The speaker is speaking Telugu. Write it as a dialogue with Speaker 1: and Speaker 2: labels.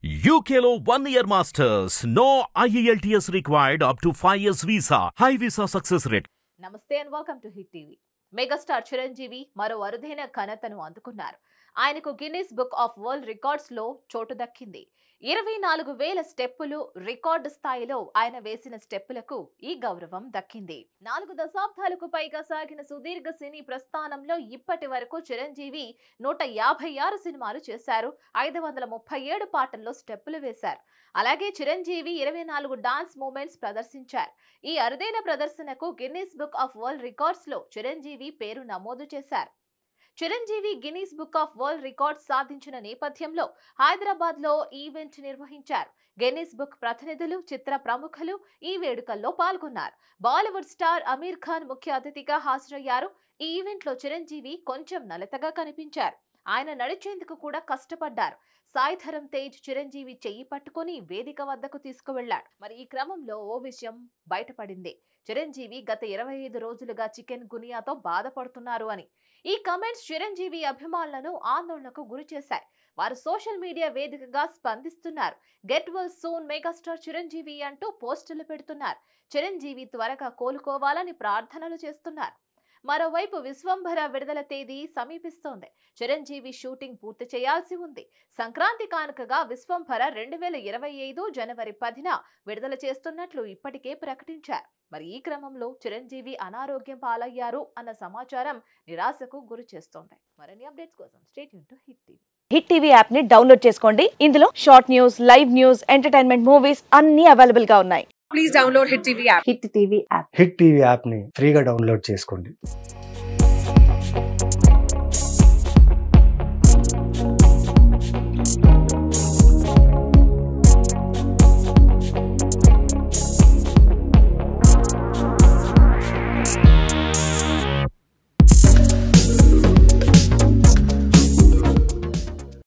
Speaker 1: UKలో 1 year masters. No IELTS required up to 5 years visa. High visa success rate.
Speaker 2: నమస్తే and welcome to hit TV. Megastar Chiranjeevi మరో అరుదైన ఘనతను అందుకున్నారు. ఆయనకు Guinness book of world records లో చోటు దక్కింది. 24,000 స్టెప్పులు రికార్డు స్థాయిలో ఆయన వేసిన స్టెప్పులకు ఈ గౌరవం దక్కింది. 4 దశాబ్దాలకు పైగా సాగిన సుదీర్ఘ సినీ ప్రస్థానంలో ఇప్పటి వరకు చిరంజీవి 156 సినిమాలు చేశారు. 537 పాటల్లో స్టెప్పులు వేశారు. అలాగే చిరంజీవి 24 డాన్స్ మూమెంట్స్ ప్రదర్శించారు. ఈ అరుదైన ప్రదర్శనకు Guinness book of world records లో చిరంజీవి పేరు నమోదు చేశారు. Chiranjeevi Guinness book of world records సాధించిన నేపథ్యంలో హైదరాబాద్ లో ఈవెంట్ నిర్వహించారు. గిన్నిస్ బుక్ ప్రతినిధులు, చిత్ర ప్రముఖులు ఈ వేడుకల్లో పాల్గొన్నారు. బాలీవుడ్ స్టార్ అమీర్ ఖాన్ ముఖ్య అతిథిగా హాజరయ్యారు. ఈ ఈవెంట్ లో చిరంజీవి కొంచెం నలతగా కనిపించారు. ఆయన నడిచేందుకు కూడా కష్టపడ్డారు. సాయిధరం తేజ్ చిరంజీవి చెయ్యి పట్టుకుని వేదిక వద్దకు తీసుకువెళ్లాడు. మరి ఈ క్రమంలో ఓ విషయం బయటపడింది. చిరంజీవి గత 25 రోజులుగా చికెన్ గునియాతో బాధపడుతున్నారు అని. ఈ కమెంట్స్ చిరంజీవి అభిమానులను ఆందోళనకు గురి చేశాయి. వారు సోషల్ మీడియా వేదికగా స్పందిస్తున్నారు. Get well soon megastar Chiranjeevi అంటూ పోస్టులు పెడుతున్నారు. చిరంజీవి త్వరగా కోలుకోవాలని ప్రార్థనలు చేస్తున్నారు. మరోవైపు విశ్వంభర విడుదల తేదీ సమీపిస్తోంది. చిరంజీవి షూటింగ్ పూర్తి చేయాల్సి ఉంది. సంక్రాంతి కానుకగా విశ్వంభర 2025 జనవరి 10న విడుదల చేస్తున్నట్లు ఇప్పటికే ప్రకటించారు. మరి ఈ క్రమంలో చిరంజీవి అనారోగ్యం పాలయ్యారు అన్న సమాచారం నిరాశకు గురి చేస్తోంది. మరిన్ని అప్డేట్స్ కోసం stay tune to hit TV.
Speaker 3: Hit TV app ని డౌన్లోడ్ చేసుకోండి. ఇందులో short news, live news, entertainment movies అన్ని అవైలబుల్ గా ఉన్నాయి.
Speaker 4: Please download Hit TV app.
Speaker 3: Hit TV app
Speaker 5: hit TV యాప్ని ఫ్రీగా డౌన్లోడ్ చేసుకోండి.